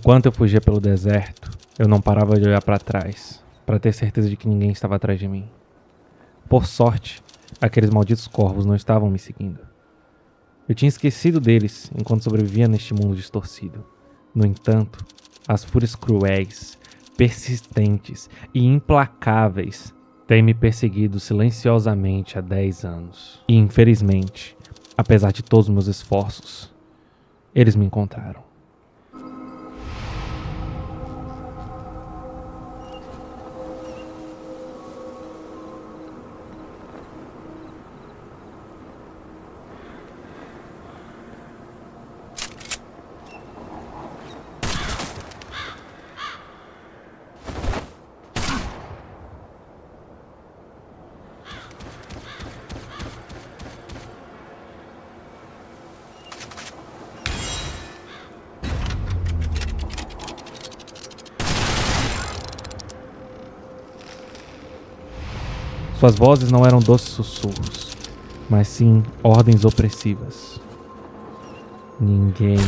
Enquanto eu fugia pelo deserto, eu não parava de olhar para trás, para ter certeza de que ninguém estava atrás de mim. Por sorte, aqueles malditos corvos não estavam me seguindo. Eu tinha esquecido deles enquanto sobrevivia neste mundo distorcido. No entanto, as fúrias cruéis, persistentes e implacáveis têm me perseguido silenciosamente há 10 anos. E infelizmente, apesar de todos os meus esforços, eles me encontraram. Suas vozes não eram doces sussurros, mas sim ordens opressivas. Ninguém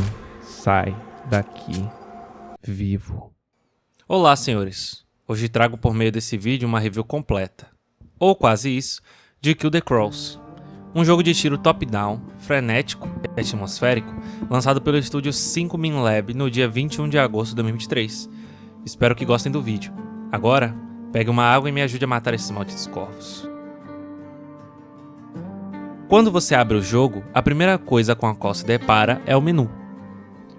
sai daqui vivo. Olá, senhores. Hoje trago por meio desse vídeo uma review completa, ou quase isso, de Kill the Crows, um jogo de tiro top-down, frenético e atmosférico, lançado pelo estúdio 5min Lab no dia 21 de agosto de 2023. Espero que gostem do vídeo. Agora, pegue uma água e me ajude a matar esses malditos corvos. Quando você abre o jogo, a primeira coisa com a qual se depara é o menu.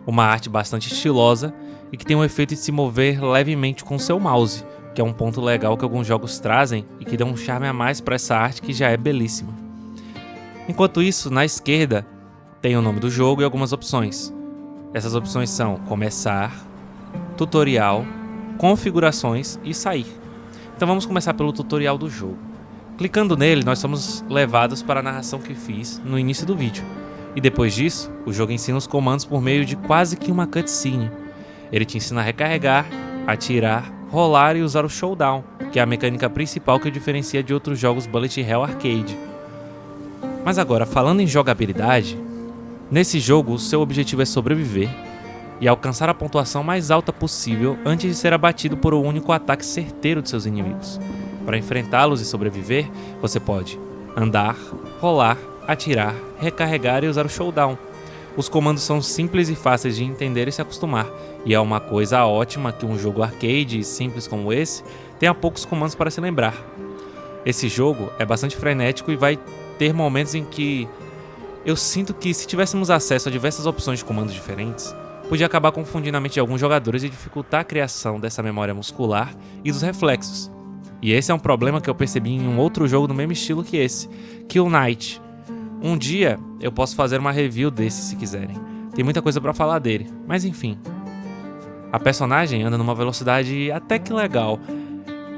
Uma arte bastante estilosa e que tem o efeito de se mover levemente com o seu mouse, que é um ponto legal que alguns jogos trazem e que dá um charme a mais para essa arte que já é belíssima. Enquanto isso, na esquerda, tem o nome do jogo e algumas opções. Essas opções são Começar, Tutorial, Configurações e Sair. Então vamos começar pelo tutorial do jogo. Clicando nele, nós somos levados para a narração que fiz no início do vídeo. E depois disso, o jogo ensina os comandos por meio de quase que uma cutscene. Ele te ensina a recarregar, atirar, rolar e usar o showdown, que é a mecânica principal que o diferencia de outros jogos Bullet Hell Arcade. Mas agora, falando em jogabilidade, nesse jogo o seu objetivo é sobreviver e alcançar a pontuação mais alta possível antes de ser abatido por um único ataque certeiro de seus inimigos. Para enfrentá-los e sobreviver, você pode andar, rolar, atirar, recarregar e usar o showdown. Os comandos são simples e fáceis de entender e se acostumar, e é uma coisa ótima que um jogo arcade simples como esse tenha poucos comandos para se lembrar. Esse jogo é bastante frenético e vai ter momentos em que eu sinto que, se tivéssemos acesso a diversas opções de comandos diferentes, podia acabar confundindo a mente de alguns jogadores e dificultar a criação dessa memória muscular e dos reflexos. E esse é um problema que eu percebi em um outro jogo do mesmo estilo que esse, Kill Knight. Um dia eu posso fazer uma review desse se quiserem, tem muita coisa pra falar dele, mas enfim. A personagem anda numa velocidade até que legal,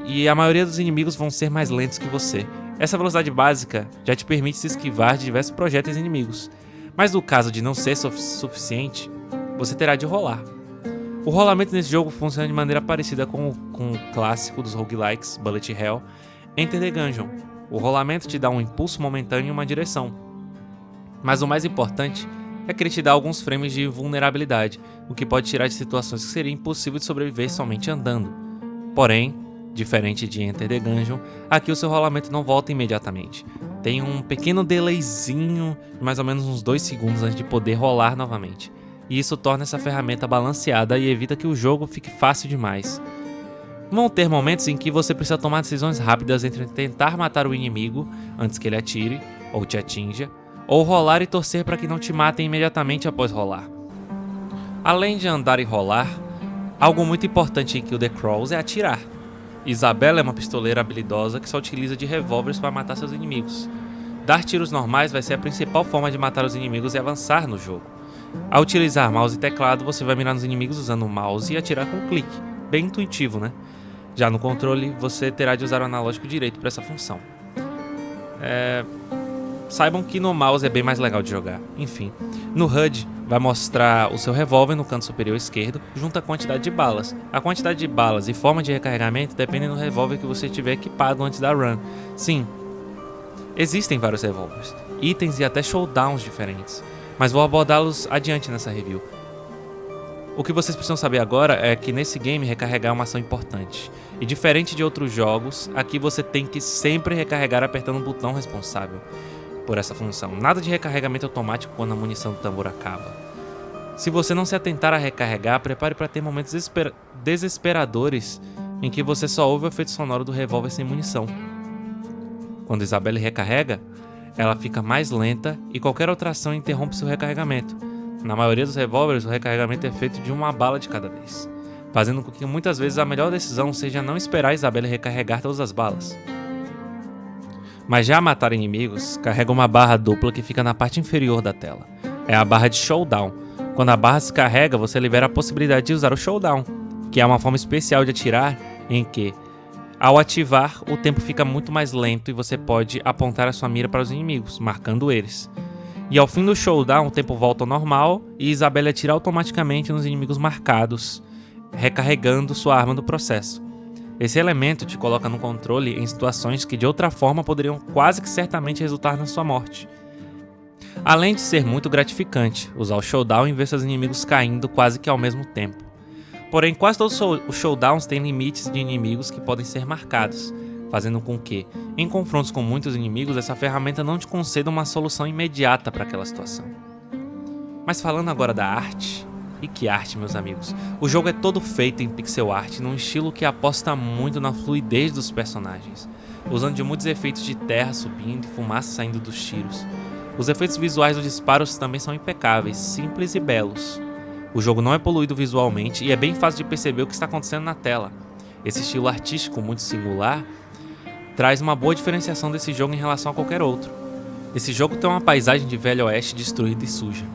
e a maioria dos inimigos vão ser mais lentos que você. Essa velocidade básica já te permite se esquivar de diversos projéteis inimigos, mas no caso de não ser suficiente, você terá de rolar. O rolamento nesse jogo funciona de maneira parecida com o clássico dos roguelikes, Bullet Hell, Enter the Gungeon. O rolamento te dá um impulso momentâneo em uma direção, mas o mais importante é que ele te dá alguns frames de vulnerabilidade, o que pode tirar de situações que seria impossível de sobreviver somente andando. Porém, diferente de Enter the Gungeon, aqui o seu rolamento não volta imediatamente. Tem um pequeno delayzinho de mais ou menos uns 2 segundos antes de poder rolar novamente. E isso torna essa ferramenta balanceada e evita que o jogo fique fácil demais. Vão ter momentos em que você precisa tomar decisões rápidas entre tentar matar o inimigo antes que ele atire ou te atinja, ou rolar e torcer para que não te matem imediatamente após rolar. Além de andar e rolar, algo muito importante em Kill the Crows é atirar. Isabella é uma pistoleira habilidosa que só utiliza de revólveres para matar seus inimigos. Dar tiros normais vai ser a principal forma de matar os inimigos e avançar no jogo. Ao utilizar mouse e teclado, você vai mirar nos inimigos usando o mouse e atirar com um clique. Bem intuitivo, né? Já no controle, você terá de usar o analógico direito para essa função. Saibam que no mouse é bem mais legal de jogar. Enfim, no HUD vai mostrar o seu revólver no canto superior esquerdo, junto à quantidade de balas. A quantidade de balas e forma de recarregamento dependem do revólver que você tiver equipado antes da run. Sim, existem vários revólveres, itens e até showdowns diferentes, mas vou abordá-los adiante nessa review. O que vocês precisam saber agora é que nesse game recarregar é uma ação importante. E diferente de outros jogos, aqui você tem que sempre recarregar apertando o botão responsável por essa função. Nada de recarregamento automático quando a munição do tambor acaba. Se você não se atentar a recarregar, prepare para ter momentos desesperadores em que você só ouve o efeito sonoro do revólver sem munição. Quando Isabelle recarrega, ela fica mais lenta e qualquer outra ação interrompe seu recarregamento. Na maioria dos revólveres, o recarregamento é feito de uma bala de cada vez, fazendo com que muitas vezes a melhor decisão seja não esperar a Isabelle recarregar todas as balas. Mas já matar inimigos, carrega uma barra dupla que fica na parte inferior da tela. É a barra de Showdown. Quando a barra se carrega, você libera a possibilidade de usar o Showdown, que é uma forma especial de atirar em que, ao ativar, o tempo fica muito mais lento e você pode apontar a sua mira para os inimigos, marcando eles. E ao fim do Showdown, o tempo volta ao normal e Isabelle atira automaticamente nos inimigos marcados, recarregando sua arma do processo. Esse elemento te coloca no controle em situações que de outra forma poderiam quase que certamente resultar na sua morte. Além de ser muito gratificante usar o Showdown e ver seus inimigos caindo quase que ao mesmo tempo. Porém, quase todos os Showdowns têm limites de inimigos que podem ser marcados, fazendo com que, em confrontos com muitos inimigos, essa ferramenta não te conceda uma solução imediata para aquela situação. Mas falando agora da arte, e que arte, meus amigos, o jogo é todo feito em pixel art, num estilo que aposta muito na fluidez dos personagens, usando de muitos efeitos de terra subindo e fumaça saindo dos tiros. Os efeitos visuais dos disparos também são impecáveis, simples e belos. O jogo não é poluído visualmente e é bem fácil de perceber o que está acontecendo na tela. Esse estilo artístico muito singular traz uma boa diferenciação desse jogo em relação a qualquer outro. Esse jogo tem uma paisagem de velho oeste destruída e suja.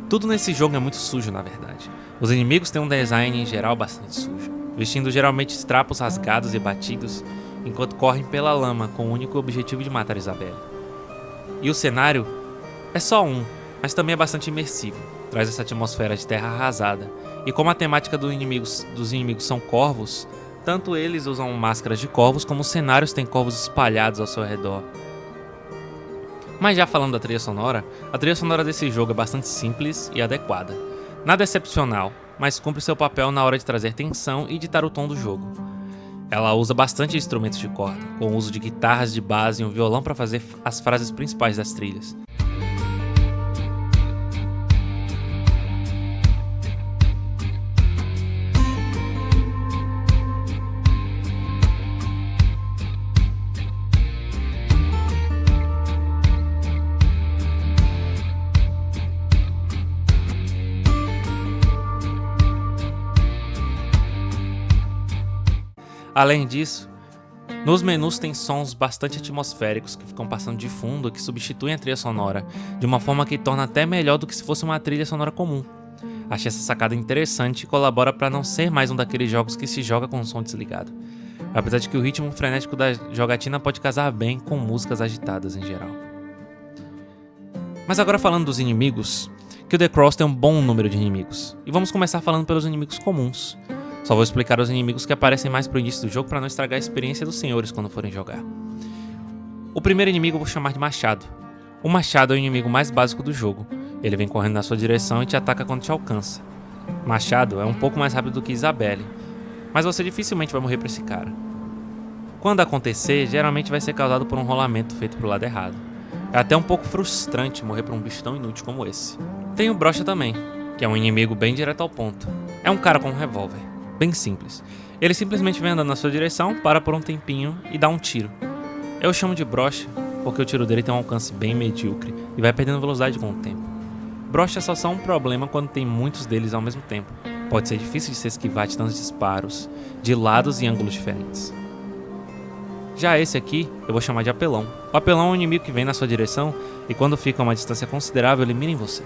Tudo nesse jogo é muito sujo, na verdade. Os inimigos têm um design em geral bastante sujo, vestindo geralmente trapos rasgados e batidos, enquanto correm pela lama com o único objetivo de matar Isabelle. E o cenário é só um, mas também é bastante imersivo, traz essa atmosfera de terra arrasada. E como a temática dos inimigos são corvos, tanto eles usam máscaras de corvos, como os cenários têm corvos espalhados ao seu redor. Mas já falando da trilha sonora, a trilha sonora desse jogo é bastante simples e adequada. Nada excepcional, mas cumpre seu papel na hora de trazer tensão e ditar o tom do jogo. Ela usa bastante instrumentos de corda, com o uso de guitarras de base e um violão para fazer as frases principais das trilhas. Além disso, nos menus tem sons bastante atmosféricos que ficam passando de fundo e que substituem a trilha sonora, de uma forma que torna até melhor do que se fosse uma trilha sonora comum. Achei essa sacada interessante e colabora para não ser mais um daqueles jogos que se joga com o som desligado, apesar de que o ritmo frenético da jogatina pode casar bem com músicas agitadas em geral. Mas agora falando dos inimigos, que o The Cross tem um bom número de inimigos, e vamos começar falando pelos inimigos comuns. Só vou explicar os inimigos que aparecem mais pro início do jogo para não estragar a experiência dos senhores quando forem jogar. O primeiro inimigo eu vou chamar de Machado. O Machado é o inimigo mais básico do jogo. Ele vem correndo na sua direção e te ataca quando te alcança. Machado é um pouco mais rápido do que Isabelle, mas você dificilmente vai morrer pra esse cara. Quando acontecer, geralmente vai ser causado por um rolamento feito pro lado errado. É até um pouco frustrante morrer pra um bicho tão inútil como esse. Tem o Brocha também, que é um inimigo bem direto ao ponto. É um cara com um revólver. Bem simples. Ele simplesmente vem andando na sua direção, para por um tempinho e dá um tiro. Eu chamo de brocha porque o tiro dele tem um alcance bem medíocre e vai perdendo velocidade com o tempo. Brochas só são um problema quando tem muitos deles ao mesmo tempo. Pode ser difícil de se esquivar de tantos disparos, de lados e ângulos diferentes. Já esse aqui, eu vou chamar de Apelão. O Apelão é um inimigo que vem na sua direção e quando fica a uma distância considerável, ele mira em você.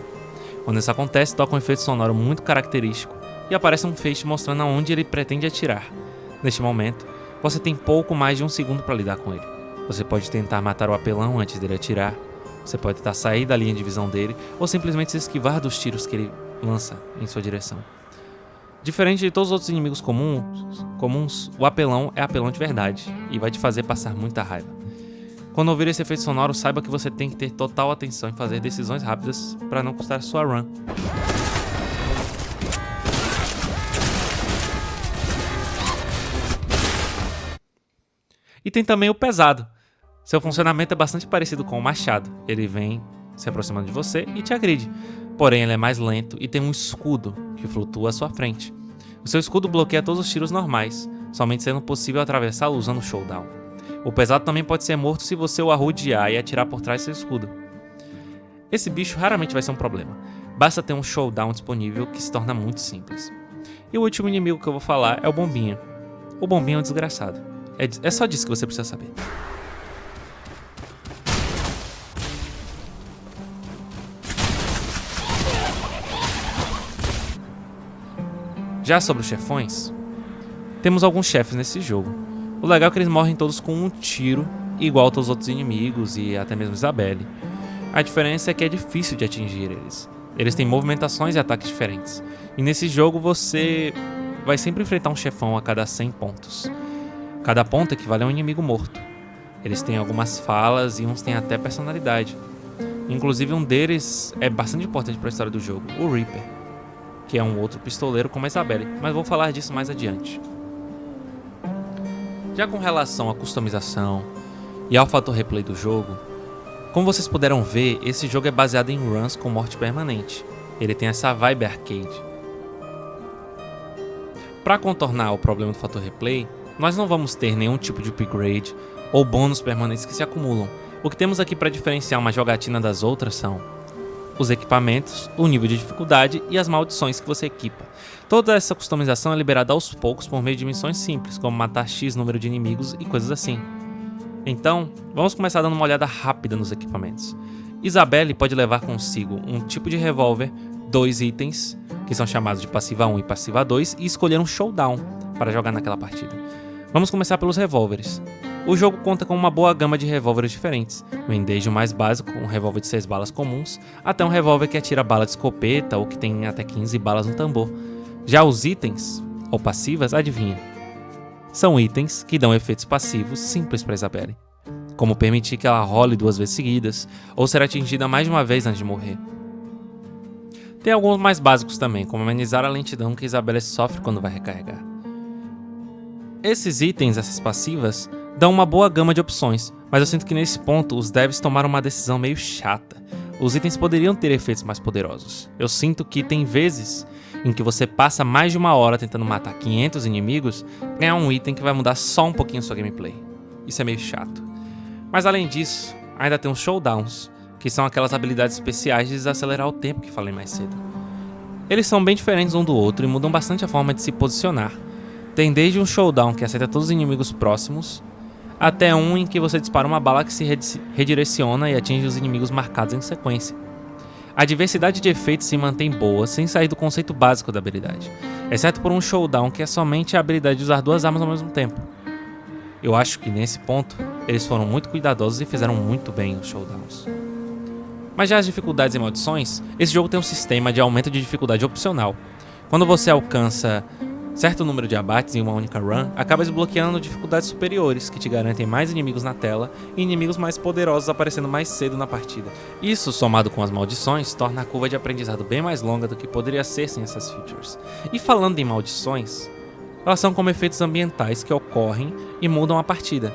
Quando isso acontece, toca um efeito sonoro muito característico e aparece um feixe mostrando aonde ele pretende atirar. Neste momento, você tem pouco mais de 1 segundo para lidar com ele. Você pode tentar matar o Apelão antes dele atirar, você pode tentar sair da linha de visão dele ou simplesmente se esquivar dos tiros que ele lança em sua direção. Diferente de todos os outros inimigos comuns, o Apelão é apelão de verdade e vai te fazer passar muita raiva. Quando ouvir esse efeito sonoro, saiba que você tem que ter total atenção em fazer decisões rápidas para não custar sua run. E tem também o pesado. Seu funcionamento é bastante parecido com o machado. Ele vem se aproximando de você e te agride. Porém, ele é mais lento e tem um escudo que flutua à sua frente. O seu escudo bloqueia todos os tiros normais, somente sendo possível atravessá-lo usando o showdown. O pesado também pode ser morto se você o arrodear e atirar por trás do seu escudo. Esse bicho raramente vai ser um problema. Basta ter um showdown disponível que se torna muito simples. E o último inimigo que eu vou falar é o Bombinha. O Bombinha é um desgraçado. É só disso que você precisa saber. Já sobre os chefões, temos alguns chefes nesse jogo. O legal é que eles morrem todos com um tiro, igual a todos os outros inimigos e até mesmo Isabelle. A diferença é que é difícil de atingir eles. Eles têm movimentações e ataques diferentes. E nesse jogo você vai sempre enfrentar um chefão a cada 100 pontos. Cada ponto equivale a um inimigo morto. Eles têm algumas falas e uns têm até personalidade. Inclusive um deles é bastante importante para a história do jogo, o Reaper, que é um outro pistoleiro como a Isabelle, mas vou falar disso mais adiante. Já com relação à customização e ao fator replay do jogo, como vocês puderam ver, esse jogo é baseado em runs com morte permanente. Ele tem essa vibe arcade. Para contornar o problema do fator replay, nós não vamos ter nenhum tipo de upgrade ou bônus permanentes que se acumulam. O que temos aqui para diferenciar uma jogatina das outras são os equipamentos, o nível de dificuldade e as maldições que você equipa. Toda essa customização é liberada aos poucos por meio de missões simples, como matar X número de inimigos e coisas assim. Então, vamos começar dando uma olhada rápida nos equipamentos. Isabelle pode levar consigo um tipo de revólver, 2 itens, que são chamados de passiva 1 e passiva 2, e escolher um showdown para jogar naquela partida. Vamos começar pelos revólveres. O jogo conta com uma boa gama de revólveres diferentes, vem desde o mais básico, um revólver de 6 balas comuns, até um revólver que atira bala de escopeta ou que tem até 15 balas no tambor. Já os itens, ou passivas, adivinha? São itens que dão efeitos passivos simples para Isabelle, como permitir que ela role 2 vezes seguidas, ou ser atingida mais de uma vez antes de morrer. Tem alguns mais básicos também, como amenizar a lentidão que Isabelle sofre quando vai recarregar. Esses itens, essas passivas, dão uma boa gama de opções, mas eu sinto que nesse ponto os devs tomaram uma decisão meio chata. Os itens poderiam ter efeitos mais poderosos. Eu sinto que tem vezes em que você passa mais de uma hora tentando matar 500 inimigos, ganhar um item que vai mudar só um pouquinho sua gameplay. Isso é meio chato. Mas além disso, ainda tem os showdowns, que são aquelas habilidades especiais de desacelerar o tempo que falei mais cedo. Eles são bem diferentes um do outro e mudam bastante a forma de se posicionar. Tem desde um showdown que aceita todos os inimigos próximos, até um em que você dispara uma bala que se redireciona e atinge os inimigos marcados em sequência. A diversidade de efeitos se mantém boa sem sair do conceito básico da habilidade, exceto por um showdown que é somente a habilidade de usar 2 armas ao mesmo tempo. Eu acho que nesse ponto eles foram muito cuidadosos e fizeram muito bem os showdowns. Mas já as dificuldades e maldições, esse jogo tem um sistema de aumento de dificuldade opcional. Quando você alcança certo número de abates em uma única run, acaba desbloqueando dificuldades superiores, que te garantem mais inimigos na tela e inimigos mais poderosos aparecendo mais cedo na partida. Isso, somado com as maldições, torna a curva de aprendizado bem mais longa do que poderia ser sem essas features. E falando em maldições, elas são como efeitos ambientais que ocorrem e mudam a partida,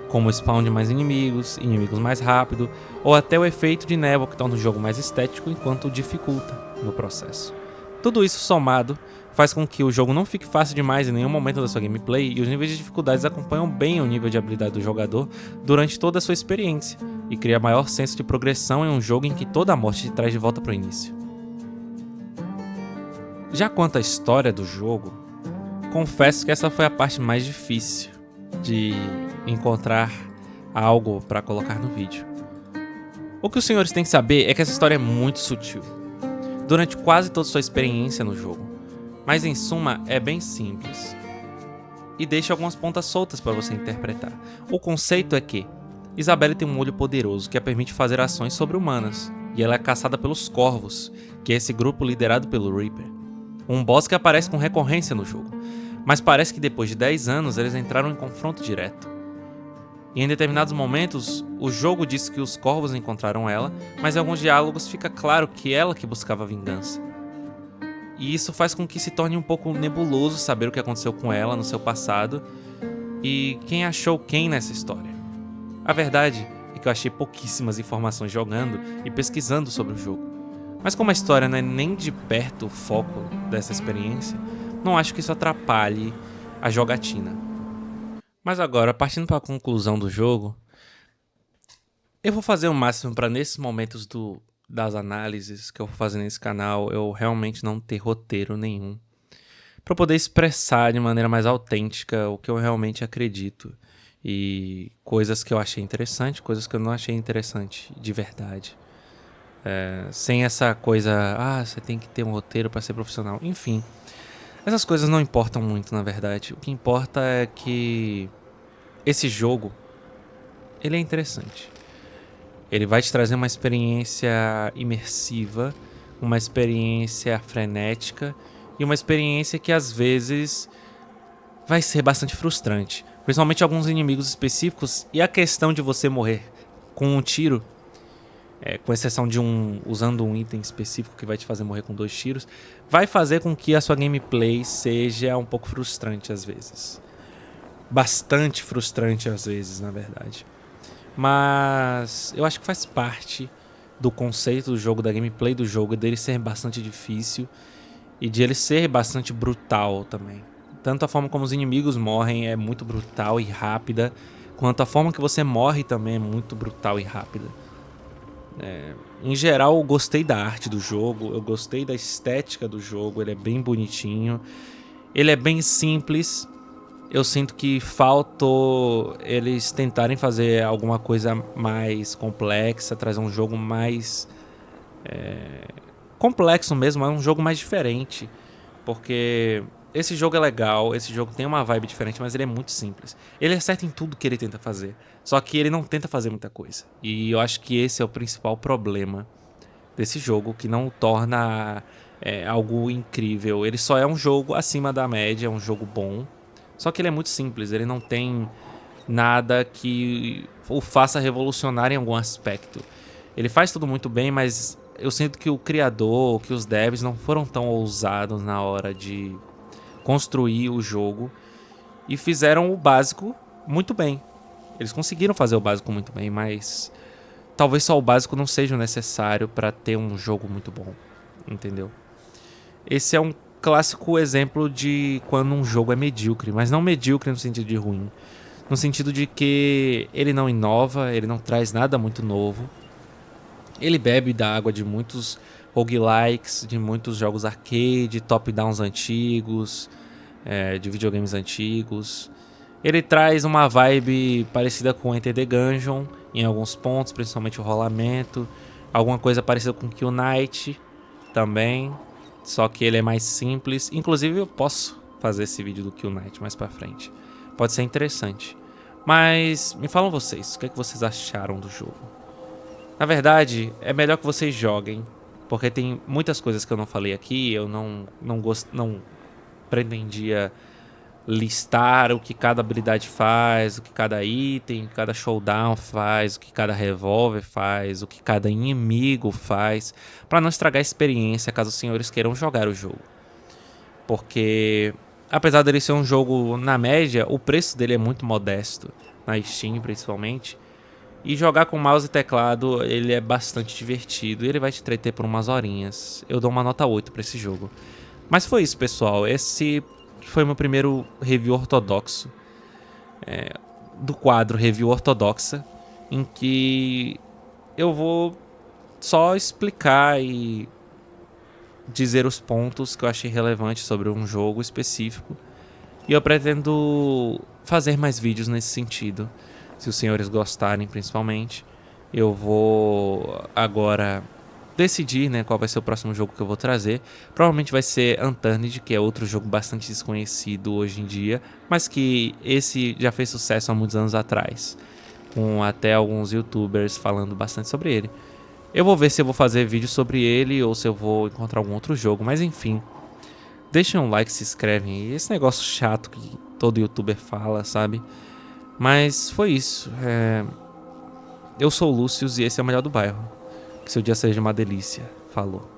como o spawn de mais inimigos, inimigos mais rápido, ou até o efeito de névoa que torna o jogo mais estético enquanto dificulta no processo. Tudo isso somado faz com que o jogo não fique fácil demais em nenhum momento da sua gameplay e os níveis de dificuldades acompanham bem o nível de habilidade do jogador durante toda a sua experiência e cria maior senso de progressão em um jogo em que toda a morte te traz de volta para o início. Já quanto à história do jogo, confesso que essa foi a parte mais difícil de encontrar algo para colocar no vídeo. O que os senhores têm que saber é que essa história é muito sutil durante quase toda a sua experiência no jogo. Mas em suma, é bem simples e deixa algumas pontas soltas para você interpretar. O conceito é que Isabelle tem um olho poderoso que a permite fazer ações sobre-humanas, e ela é caçada pelos Corvos, que é esse grupo liderado pelo Reaper. Um boss que aparece com recorrência no jogo, mas parece que depois de 10 anos eles entraram em confronto direto. E em determinados momentos, o jogo diz que os Corvos encontraram ela, mas em alguns diálogos fica claro que ela que buscava vingança. E isso faz com que se torne um pouco nebuloso saber o que aconteceu com ela no seu passado e quem achou quem nessa história. A verdade é que eu achei pouquíssimas informações jogando e pesquisando sobre o jogo. Mas como a história não é nem de perto o foco dessa experiência, não acho que isso atrapalhe a jogatina. Mas agora, partindo para a conclusão do jogo, eu vou fazer o máximo para nesses momentos das análises que eu vou fazer nesse canal, eu realmente não ter roteiro nenhum, para poder expressar de maneira mais autêntica o que eu realmente acredito e coisas que eu achei interessante, coisas que eu não achei interessante de verdade. Sem essa coisa, você tem que ter um roteiro para ser profissional. Enfim, essas coisas não importam muito, na verdade. O que importa é que esse jogo, ele é interessante. Ele vai te trazer uma experiência imersiva, uma experiência frenética e uma experiência que às vezes vai ser bastante frustrante. Principalmente alguns inimigos específicos e a questão de você morrer com um tiro, com exceção de usando um item específico que vai te fazer morrer com 2 tiros, vai fazer com que a sua gameplay seja um pouco frustrante às vezes. Bastante frustrante às vezes, na verdade. Mas eu acho que faz parte do conceito do jogo, da gameplay do jogo, dele ser bastante difícil e de ele ser bastante brutal também. Tanto a forma como os inimigos morrem é muito brutal e rápida, quanto a forma que você morre também é muito brutal e rápida. Em geral, eu gostei da arte do jogo, eu gostei da estética do jogo, ele é bem bonitinho, ele é bem simples. Eu sinto que faltou eles tentarem fazer alguma coisa mais complexa, trazer um jogo mais complexo mesmo, é um jogo mais diferente. Porque esse jogo é legal, esse jogo tem uma vibe diferente, mas ele é muito simples. Ele acerta em tudo que ele tenta fazer, só que ele não tenta fazer muita coisa. E eu acho que esse é o principal problema desse jogo, que não o torna algo incrível. Ele só é um jogo acima da média, é um jogo bom. Só que ele é muito simples, ele não tem nada que o faça revolucionar em algum aspecto. Ele faz tudo muito bem, mas eu sinto que o criador, que os devs não foram tão ousados na hora de construir o jogo e fizeram o básico muito bem. Eles conseguiram fazer o básico muito bem, mas talvez só o básico não seja necessário para ter um jogo muito bom, entendeu? Esse é um clássico exemplo de quando um jogo é medíocre, mas não medíocre no sentido de ruim, no sentido de que ele não inova, ele não traz nada muito novo. Ele bebe da água de muitos roguelikes, de muitos jogos arcade, top-downs antigos, de videogames antigos. Ele traz uma vibe parecida com Enter the Gungeon em alguns pontos, principalmente o rolamento. Alguma coisa parecida com Kill Knight também, só que ele é mais simples. Inclusive eu posso fazer esse vídeo do Kill Knight mais pra frente. Pode ser interessante. Mas me falam vocês, o que vocês acharam do jogo? Na verdade, é melhor que vocês joguem, porque tem muitas coisas que eu não falei aqui. Eu não pretendia listar o que cada habilidade faz, o que cada item, cada showdown faz, o que cada revólver faz, o que cada inimigo faz, para não estragar a experiência caso os senhores queiram jogar o jogo. Porque, apesar dele ser um jogo na média, o preço dele é muito modesto, na Steam principalmente. E jogar com mouse e teclado, ele é bastante divertido e ele vai te entreter por umas horinhas. Eu dou uma nota 8 pra esse jogo. Mas foi isso, pessoal. Esse foi meu primeiro review ortodoxo do quadro Review Ortodoxa, em que eu vou só explicar e dizer os pontos que eu achei relevantes sobre um jogo específico. E eu pretendo fazer mais vídeos nesse sentido, se os senhores gostarem principalmente. Eu vou agora decidir, né, qual vai ser o próximo jogo que eu vou trazer. Provavelmente vai ser Unturned, que é outro jogo bastante desconhecido hoje em dia, mas que esse já fez sucesso há muitos anos atrás, com até alguns youtubers falando bastante sobre ele. Eu vou ver se eu vou fazer vídeo sobre ele ou se eu vou encontrar algum outro jogo, mas enfim. Deixem um like, se inscrevem aí. Esse negócio chato que todo youtuber fala, sabe? Mas foi isso. Eu sou o Lúcio e esse é o Melhor do Bairro. Que seu dia seja uma delícia. Falou.